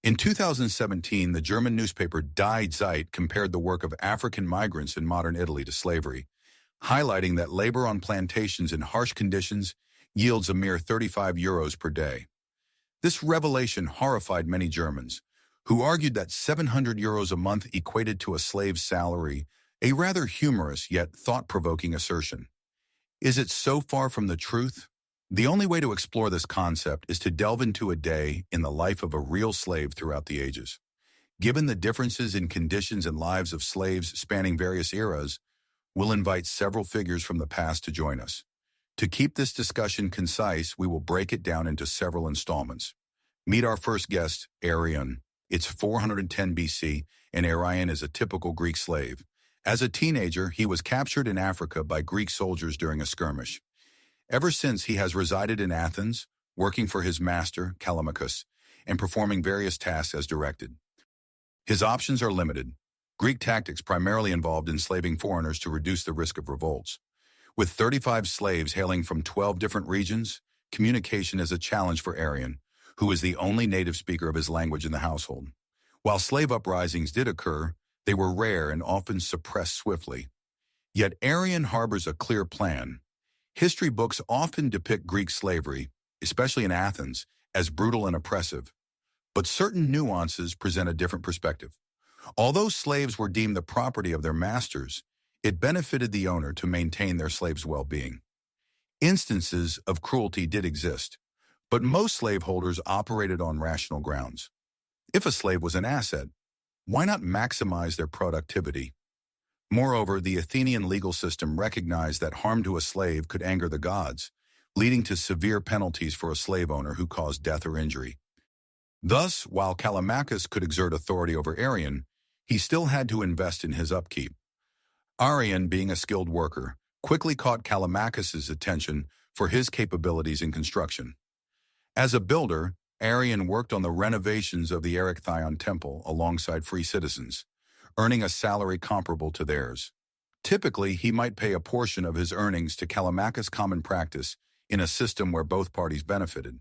In 2017, the German newspaper Die Zeit compared the work of African migrants in modern Italy to slavery, highlighting that labor on plantations in harsh conditions yields a mere 35 euros per day. This revelation horrified many Germans, who argued that 700 euros a month equated to a slave's salary, a rather humorous yet thought-provoking assertion. Is it so far from the truth? The only way to explore this concept is to delve into a day in the life of a real slave throughout the ages. Given the differences in conditions and lives of slaves spanning various eras, we'll invite several figures from the past to join us. To keep this discussion concise, we will break it down into several installments. Meet our first guest, Arrian. It's 410 BC, and Arrian is a typical Greek slave. As a teenager, he was captured in Africa by Greek soldiers during a skirmish. Ever since, he has resided in Athens, working for his master, Callimachus, and performing various tasks as directed. His options are limited. Greek tactics primarily involved enslaving foreigners to reduce the risk of revolts. With 35 slaves hailing from 12 different regions, communication is a challenge for Arrian, who is the only native speaker of his language in the household. While slave uprisings did occur, they were rare and often suppressed swiftly. Yet Arrian harbors a clear plan. History books often depict Greek slavery, especially in Athens, as brutal and oppressive. But certain nuances present a different perspective. Although slaves were deemed the property of their masters, it benefited the owner to maintain their slaves' well-being. Instances of cruelty did exist, but most slaveholders operated on rational grounds. If a slave was an asset, why not maximize their productivity? Moreover, the Athenian legal system recognized that harm to a slave could anger the gods, leading to severe penalties for a slave owner who caused death or injury. Thus, while Callimachus could exert authority over Arrian, he still had to invest in his upkeep. Arrian, being a skilled worker, quickly caught Callimachus's attention for his capabilities in construction. As a builder, Arrian worked on the renovations of the Erechtheion temple alongside free citizens, earning a salary comparable to theirs. Typically, he might pay a portion of his earnings to Callimachus' common practice in a system where both parties benefited.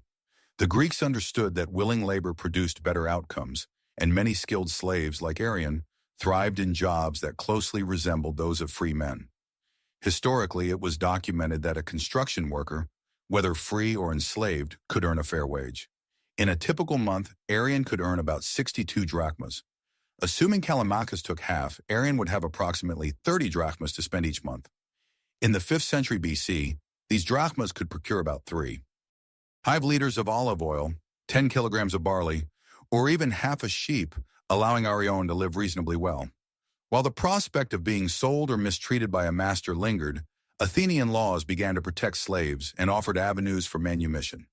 The Greeks understood that willing labor produced better outcomes, and many skilled slaves like Arrian thrived in jobs that closely resembled those of free men. Historically, it was documented that a construction worker, whether free or enslaved, could earn a fair wage. In a typical month, Arrian could earn about 62 drachmas. Assuming Callimachus took half, Arrian would have approximately 30 drachmas to spend each month. In the 5th century BC, these drachmas could procure about 3. 5 liters of olive oil, 10 kilograms of barley, or even half a sheep, allowing Arrian to live reasonably well. While the prospect of being sold or mistreated by a master lingered, Athenian laws began to protect slaves and offered avenues for manumission.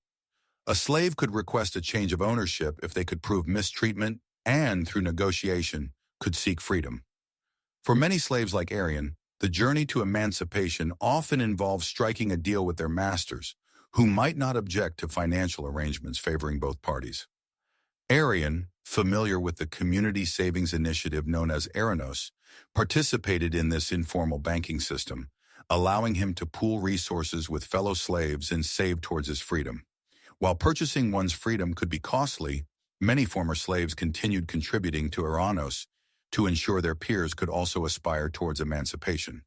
A slave could request a change of ownership if they could prove mistreatment and, through negotiation, could seek freedom. For many slaves like Arrian, the journey to emancipation often involved striking a deal with their masters, who might not object to financial arrangements favoring both parties. Arrian, familiar with the community savings initiative known as Eranos, participated in this informal banking system, allowing him to pool resources with fellow slaves and save towards his freedom. While purchasing one's freedom could be costly, many former slaves continued contributing to Eranos to ensure their peers could also aspire towards emancipation.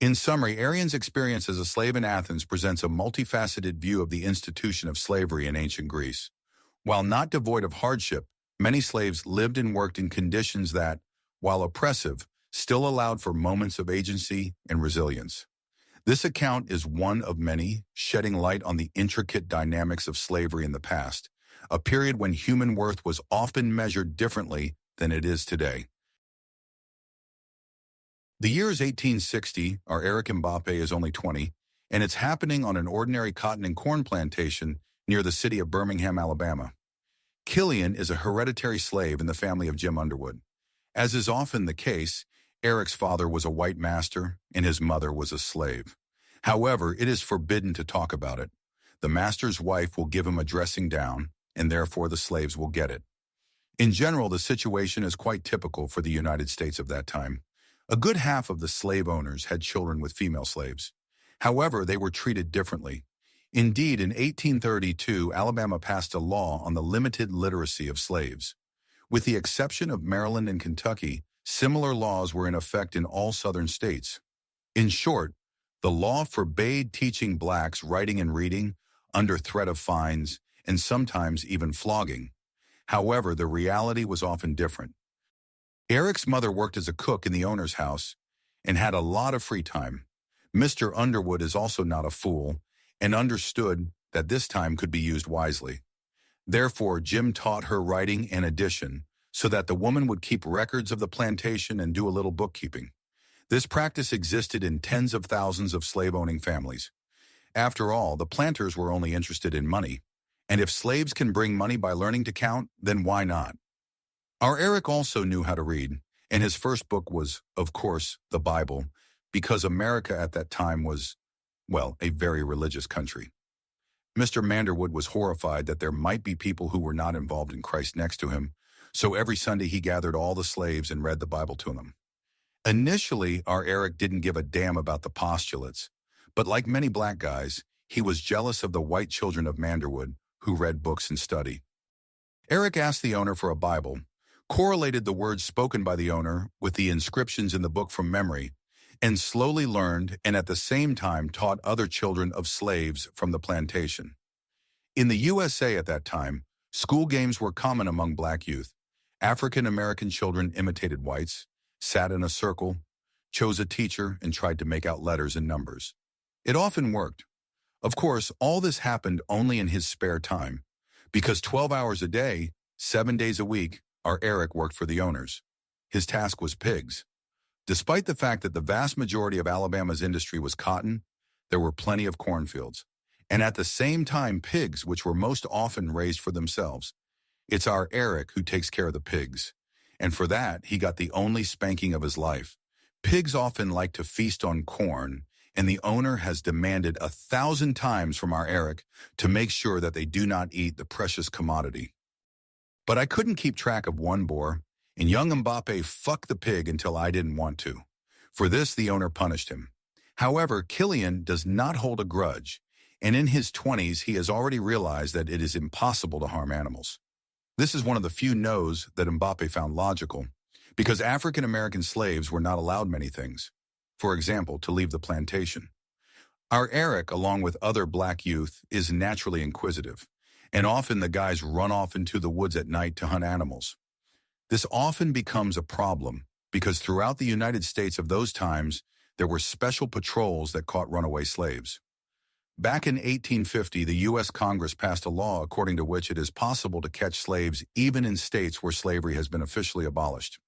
In summary, Arrian's experience as a slave in Athens presents a multifaceted view of the institution of slavery in ancient Greece. While not devoid of hardship, many slaves lived and worked in conditions that, while oppressive, still allowed for moments of agency and resilience. This account is one of many, shedding light on the intricate dynamics of slavery in the past, a period when human worth was often measured differently than it is today. The year is 1860, our Eric Mbappe is only 20, and it's happening on an ordinary cotton and corn plantation near the city of Birmingham, Alabama. Killian is a hereditary slave in the family of Jim Underwood. As is often the case, Eric's father was a white master and his mother was a slave. However, it is forbidden to talk about it. The master's wife will give him a dressing down, and therefore the slaves will get it. In general, the situation is quite typical for the United States of that time. A good half of the slave owners had children with female slaves. However, they were treated differently. Indeed, in 1832, Alabama passed a law on the limited literacy of slaves. With the exception of Maryland and Kentucky, similar laws were in effect in all southern states. In short, the law forbade teaching blacks writing and reading under threat of fines and sometimes even flogging. However, the reality was often different. Eric's mother worked as a cook in the owner's house and had a lot of free time. Mr. Underwood is also not a fool and understood that this time could be used wisely. Therefore, Jim taught her writing and addition so that the woman would keep records of the plantation and do a little bookkeeping. This practice existed in tens of thousands of slave-owning families. After all, the planters were only interested in money, and if slaves can bring money by learning to count, then why not? Our Eric also knew how to read, and his first book was, of course, the Bible, because America at that time was, well, a very religious country. Mr. Manderwood was horrified that there might be people who were not involved in Christ next to him, so every Sunday he gathered all the slaves and read the Bible to them. Initially, our Eric didn't give a damn about the postulates, but like many black guys, he was jealous of the white children of Manderwood who read books and study. Eric asked the owner for a Bible, correlated the words spoken by the owner with the inscriptions in the book from memory, and slowly learned and at the same time taught other children of slaves from the plantation. In the USA at that time, school games were common among black youth. African American children imitated whites, sat in a circle, chose a teacher, and tried to make out letters and numbers. It often worked. Of course, all this happened only in his spare time, because 12 hours a day, 7 days a week, our Eric worked for the owners. His task was pigs. Despite the fact that the vast majority of Alabama's industry was cotton, there were plenty of cornfields, and at the same time pigs, which were most often raised for themselves. It's our Eric who takes care of the pigs, and for that he got the only spanking of his life. Pigs often like to feast on corn, and the owner has demanded 1,000 times from our Eric to make sure that they do not eat the precious commodity. But I couldn't keep track of one boar, and young Mbappe fucked the pig until I didn't want to. For this, the owner punished him. However, Killian does not hold a grudge, and in his 20s, he has already realized that it is impossible to harm animals. This is one of the few no's that Mbappe found logical, because African American slaves were not allowed many things. For example, to leave the plantation. Our Eric, along with other black youth, is naturally inquisitive, and often the guys run off into the woods at night to hunt animals. This often becomes a problem because throughout the United States of those times, there were special patrols that caught runaway slaves. Back in 1850, the U.S. Congress passed a law according to which it is possible to catch slaves even in states where slavery has been officially abolished.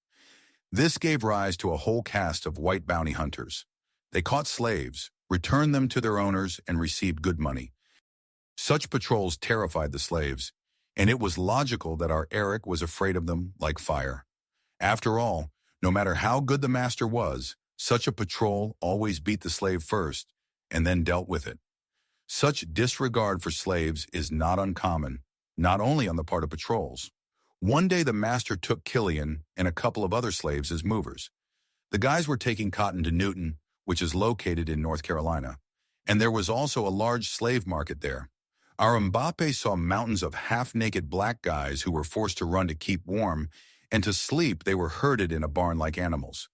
This gave rise to a whole caste of white bounty hunters. They caught slaves, returned them to their owners, and received good money. Such patrols terrified the slaves, and it was logical that our Eric was afraid of them like fire. After all, no matter how good the master was, such a patrol always beat the slave first and then dealt with it. Such disregard for slaves is not uncommon, not only on the part of patrols. One day the master took Killian and a couple of other slaves as movers. The guys were taking cotton to Newton, which is located in North Carolina, and there was also a large slave market there. Our Mbappe saw mountains of half-naked black guys who were forced to run to keep warm, and to sleep they were herded in a barn like animals.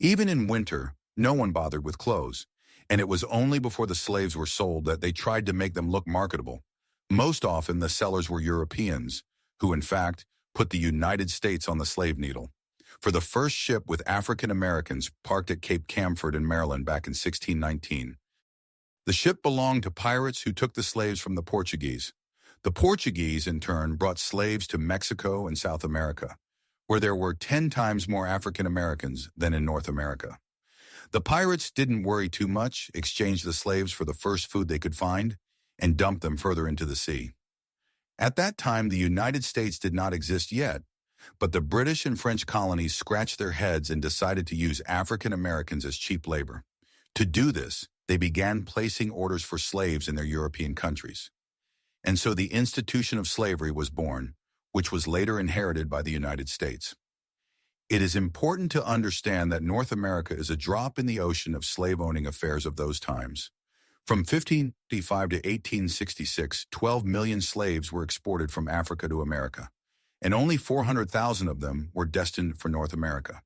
Even in winter, no one bothered with clothes, and it was only before the slaves were sold that they tried to make them look marketable. Most often the sellers were Europeans, who in fact put the United States on the slave needle. For the first ship with African Americans parked at Cape Camford in Maryland back in 1619. The ship belonged to pirates who took the slaves from the Portuguese. The Portuguese, in turn, brought slaves to Mexico and South America, where there were 10 times more African Americans than in North America. The pirates didn't worry too much, exchanged the slaves for the first food they could find, and dumped them further into the sea. At that time, the United States did not exist yet, but the British and French colonies scratched their heads and decided to use African Americans as cheap labor. To do this, they began placing orders for slaves in their European countries. And so the institution of slavery was born, which was later inherited by the United States. It is important to understand that North America is a drop in the ocean of slave-owning affairs of those times. From 1555 to 1866, 12 million slaves were exported from Africa to America, and only 400,000 of them were destined for North America.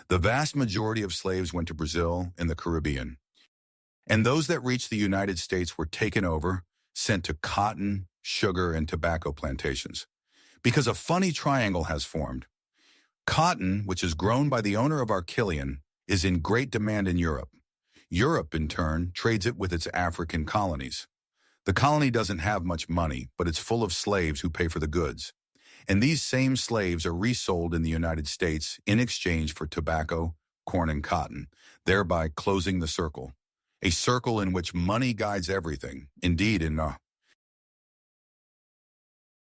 The vast majority of slaves went to Brazil and the Caribbean, and those that reached the United States were taken over, sent to cotton, sugar, and tobacco plantations. Because a funny triangle has formed. Cotton, which is grown by the owner of Arquillian, is in great demand in Europe. Europe, in turn, trades it with its African colonies. The colony doesn't have much money, but it's full of slaves who pay for the goods. And these same slaves are resold in the United States in exchange for tobacco, corn, and cotton, thereby closing the circle. A circle in which money guides everything. Indeed, in